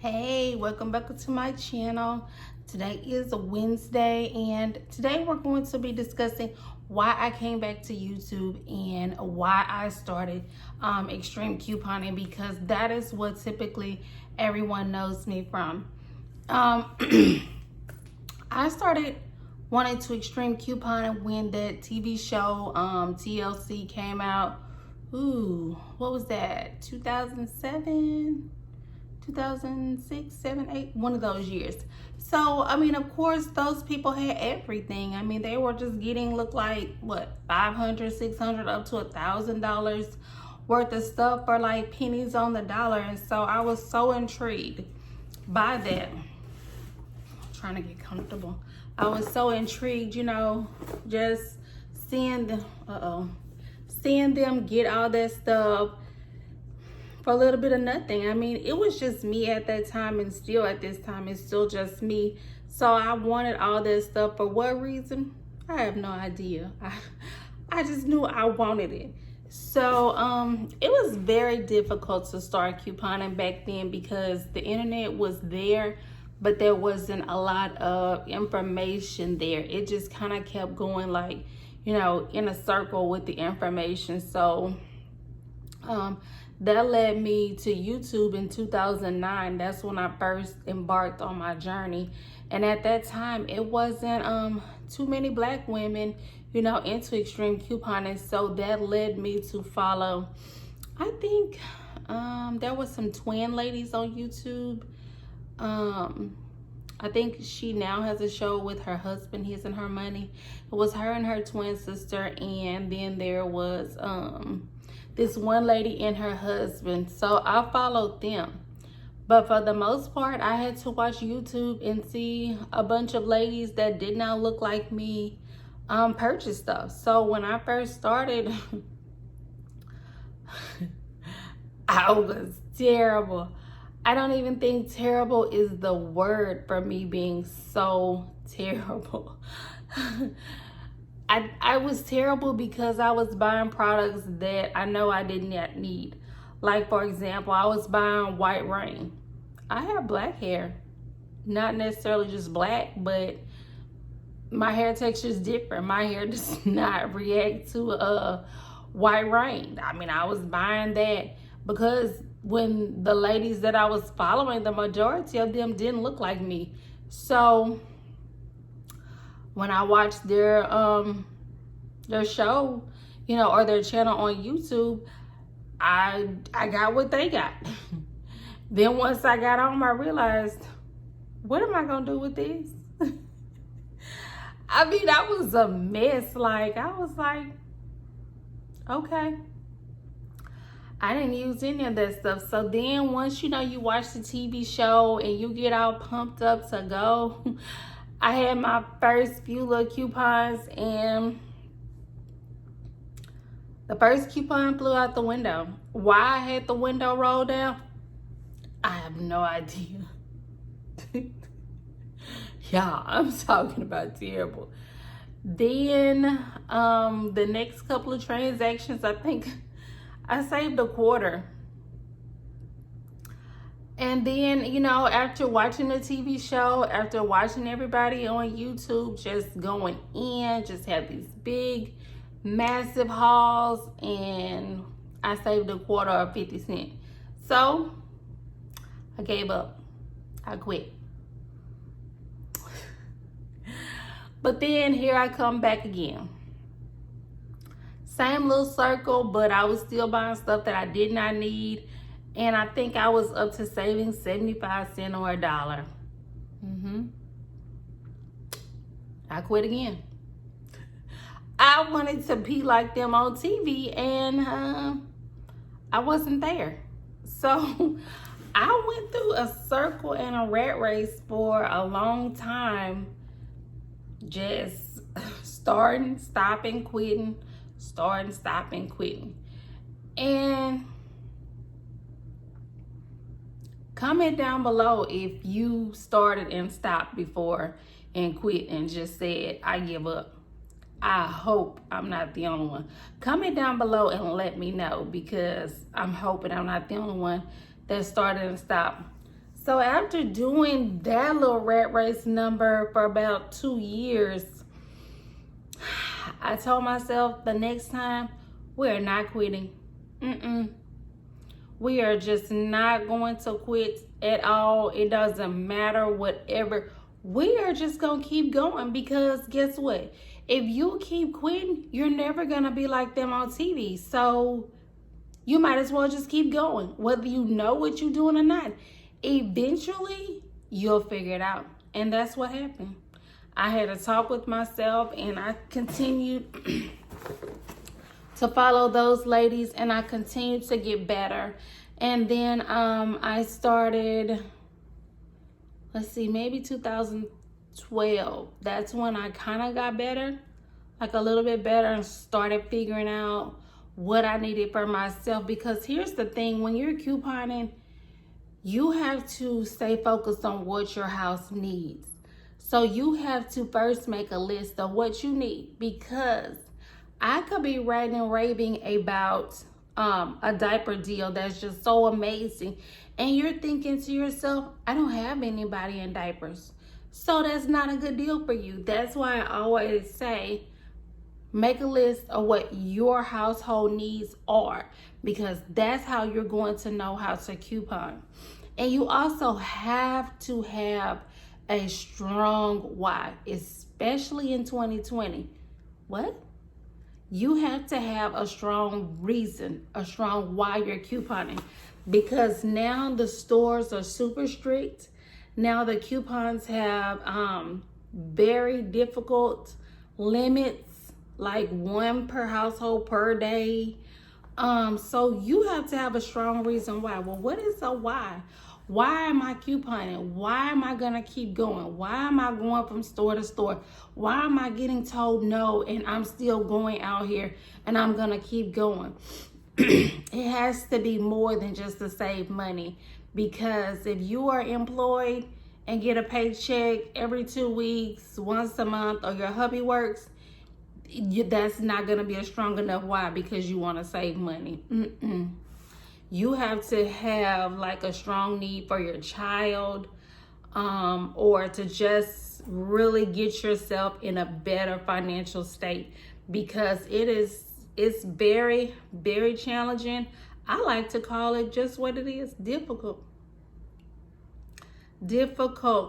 Hey, welcome back to my channel. Today is a Wednesday, and today we're going to be discussing why I came back to YouTube and why I started extreme couponing, because that is what typically everyone knows me from. I started wanting to extreme couponing when that TV show TLC came out. Ooh, what was that? 2007? 2006, 7, 8, one of those years. So, I mean, of course, those people had everything. I mean, they were just getting, look like, what, 500, 600, up to $1,000 worth of stuff for like pennies on the dollar. And so I was so intrigued by that. I'm trying to get comfortable. I was so intrigued, just seeing them get all that stuff for a little bit of nothing. I mean, it was just me at that time, and still at this time, it's still just me. So I wanted all that stuff. For what reason? I have no idea. I just knew I wanted it. So it was very difficult to start couponing back then because the internet was there, but there wasn't a lot of information there. It just kind of kept going like, in a circle with the information. So that led me to YouTube in 2009. That's when I first embarked on my journey. And at that time, it wasn't too many black women, into extreme couponing. So that led me to follow, I think there was some twin ladies on YouTube. I think she now has a show with her husband, His and Her Money. It was her and her twin sister. And then there was this one lady and her husband. So I followed them. But for the most part, I had to watch YouTube and see a bunch of ladies that did not look like me purchase stuff. So when I first started, I was terrible. I don't even think terrible is the word for me being so terrible. I was terrible because I was buying products that I know I did not need. Like, for example, I was buying White Rain. I have black hair. Not necessarily just black, but my hair texture is different. My hair does not react to White Rain. I mean, I was buying that because when the ladies that I was following, the majority of them didn't look like me. So when I watched their show, or their channel on YouTube, I got what they got. Then once I got home, I realized, what am I gonna do with this? I mean, I was a mess. Like, I was like, okay. I didn't use any of that stuff. So then once, you watch the TV show and you get all pumped up to go, I had my first few little coupons, and the first coupon flew out the window. Why I had the window rolled down, I have no idea. Yeah, I'm talking about terrible. Then the next couple of transactions, I think I saved $0.25. And then, after watching the TV show, after watching everybody on YouTube just going in, just have these big, massive hauls, and I saved $0.25 or 50 cents. So I gave up. I quit. But then here I come back again. Same little circle, but I was still buying stuff that I did not need. And I think I was up to saving 75 cents or $1. I quit again. I wanted to be like them on TV, and I wasn't there. So I went through a circle and a rat race for a long time, just starting, stopping, quitting, starting, stopping, quitting. And comment down below if you started and stopped before and quit and just said, I give up. I hope I'm not the only one. Comment down below and let me know, because I'm hoping I'm not the only one that started and stopped. So after doing that little rat race number for about 2 years, I told myself the next time, we're not quitting. We are just not going to quit at all. It doesn't matter whatever. We are just going to keep going, because guess what? If you keep quitting, you're never going to be like them on TV. So you might as well just keep going, whether you know what you're doing or not. Eventually, you'll figure it out. And that's what happened. I had a talk with myself, and I continued to follow those ladies, and I continued to get better. And then I started, let's see, maybe 2012. That's when I kind of got better, like a little bit better, and started figuring out what I needed for myself. Because here's the thing, when you're couponing, you have to stay focused on what your house needs. So you have to first make a list of what you need, because I could be ranting and raving about a diaper deal that's just so amazing, and you're thinking to yourself, I don't have anybody in diapers, so that's not a good deal for you. That's why I always say, make a list of what your household needs are, because that's how you're going to know how to coupon. And you also have to have a strong why, especially in 2020. What? You have to have a strong reason, a strong why you're couponing, because now the stores are super strict. Now the coupons have very difficult limits, like 1 per household per day. So you have to have a strong reason why. Well, what is a why? Why am I couponing? Why am I gonna keep going? Why am I going from store to store? Why am I getting told no and I'm still going out here and I'm gonna keep going? It has to be more than just to save money, because if you are employed and get a paycheck every 2 weeks, once a month, or your hubby works, that's not gonna be a strong enough why, because you wanna save money. You have to have like a strong need for your child, or to just really get yourself in a better financial state, because it's very, very challenging. I like to call it just what it is, difficult,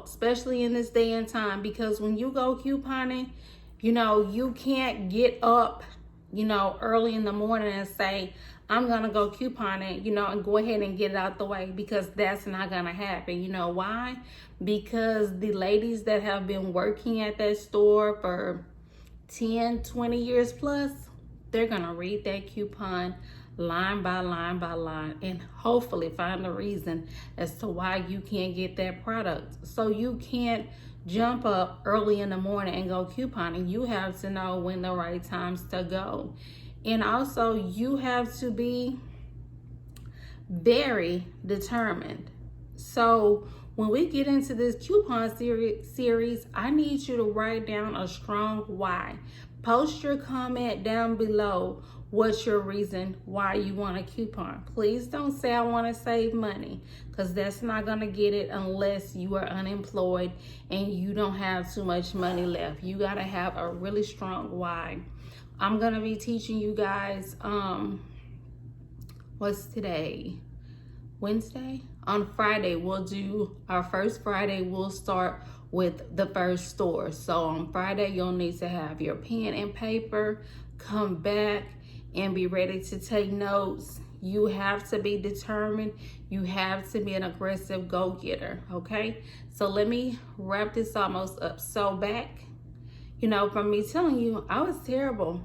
especially in this day and time, because when you go couponing, you can't get up, early in the morning and say, I'm gonna go couponing, and go ahead and get it out the way, because that's not gonna happen. You know why? Because the ladies that have been working at that store for 10, 20 years plus, they're gonna read that coupon line by line by line, and hopefully find a reason as to why you can't get that product. So you can't jump up early in the morning and go couponing. You have to know when the right times to go. And also, you have to be very determined. So when we get into this coupon series, I need you to write down a strong why. Post your comment down below. What's your reason why you want a coupon? Please don't say I want to save money, because that's not going to get it unless you are unemployed and you don't have too much money left. You got to have a really strong why. I'm going to be teaching you guys, what's today? Wednesday? On Friday, we'll do our first Friday. We'll start with the first store. So on Friday, you'll need to have your pen and paper, come back and be ready to take notes. You have to be determined. You have to be an aggressive go-getter, okay? So let me wrap this almost up. So back, from me telling you, I was terrible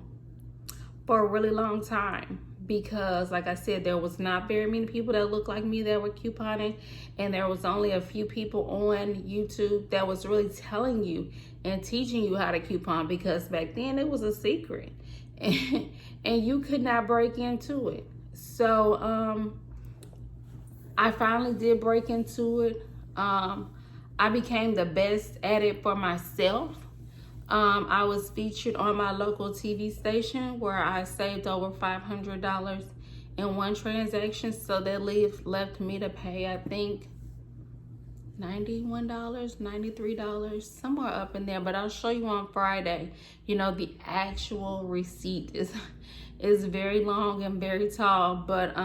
for a really long time, because like I said, there was not very many people that looked like me that were couponing, and there was only a few people on YouTube that was really telling you and teaching you how to coupon, because back then it was a secret and you could not break into it. So I finally did break into it. I became the best at it for myself. I was featured on my local TV station, where I saved over $500 in one transaction. So that left me to pay, I think, $91, $93, somewhere up in there. But I'll show you on Friday. You know, the actual receipt is very long and very tall, but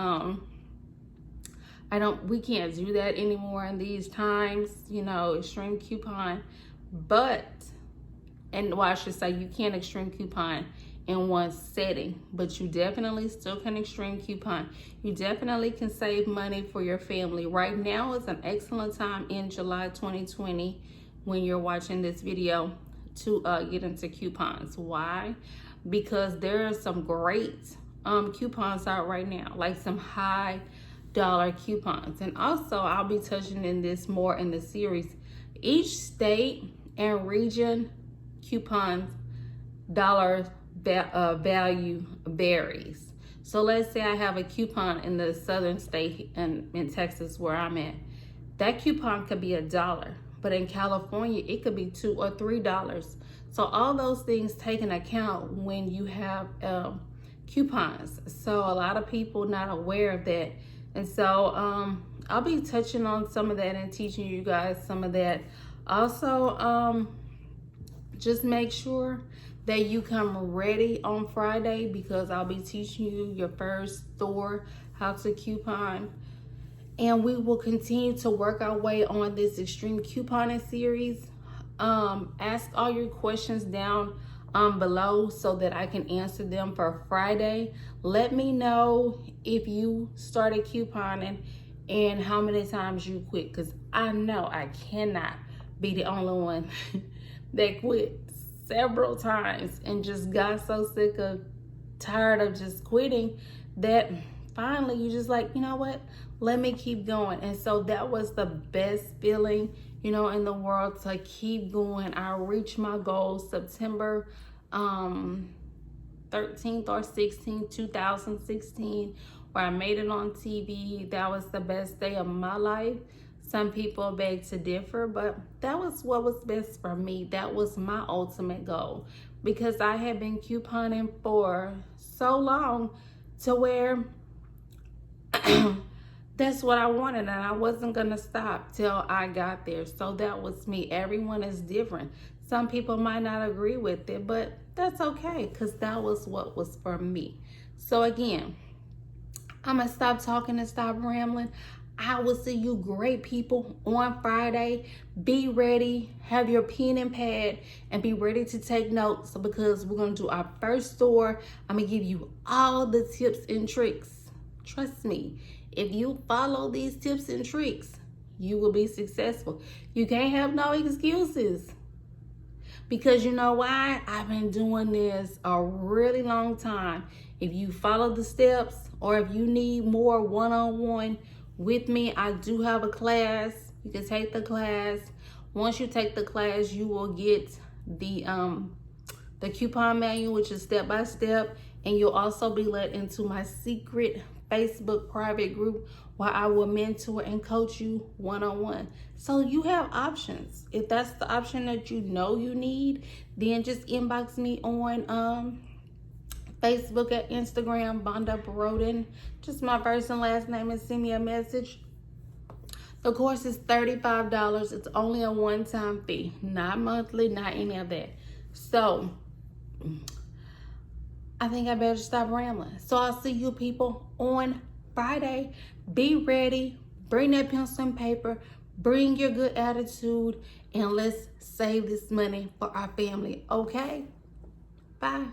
we can't do that anymore in these times, you know, extreme coupon. But, and well, I should say you can't extreme coupon in one setting, but you definitely still can extreme coupon. You definitely can save money for your family. Right now is an excellent time in July 2020 when you're watching this video to get into coupons. Why? Because there are some great coupons out right now, like some high dollar coupons. And also I'll be touching in this more in the series. Each state and region coupons dollar value varies. So let's say I have a coupon in the southern state in Texas where I'm at. That coupon could be $1, but in California it could be $2 or $3. So all those things take into account when you have coupons. So a lot of people not aware of that. And so I'll be touching on some of that and teaching you guys some of that. Also, just make sure that you come ready on Friday, because I'll be teaching you your first store, how to coupon. And we will continue to work our way on this extreme couponing series. Ask all your questions down below so that I can answer them for Friday. Let me know if you started couponing and how many times you quit, because I know I cannot be the only one that quit several times and just got so tired of just quitting that finally you just like, you know what, let me keep going. And so that was the best feeling, you know, in the world, to keep going. I reached my goal September 13th or 16th, 2016, where I made it on TV. That was the best day of my life. Some people beg to differ, but that was what was best for me. That was my ultimate goal, because I had been couponing for so long to where that's what I wanted, and I wasn't gonna stop till I got there. So that was me. Everyone is different. Some people might not agree with it, but that's okay, because that was what was for me. So again, I'm gonna stop talking and stop rambling. I will see you great people on Friday. Be ready, have your pen and pad, and be ready to take notes, because we're gonna do our first store. I'm gonna give you all the tips and tricks. Trust me, if you follow these tips and tricks, you will be successful. You can't have no excuses, because you know why? I've been doing this a really long time. If you follow the steps, or if you need more one-on-one with me, I do have a class. You can take the class. Once you take the class, you will get the coupon manual, which is step by step, and you'll also be let into my secret Facebook private group where I will mentor and coach you one-on-one. So you have options. If that's the option that you know you need, then just inbox me on Facebook at Instagram, Bonda Broden. Just my first and last name, and send me a message. The course is $35. It's only a one-time fee, not monthly, not any of that. So I think I better stop rambling. So I'll see you people on Friday. Be ready. Bring that pencil and paper. Bring your good attitude, and let's save this money for our family. Okay? Bye.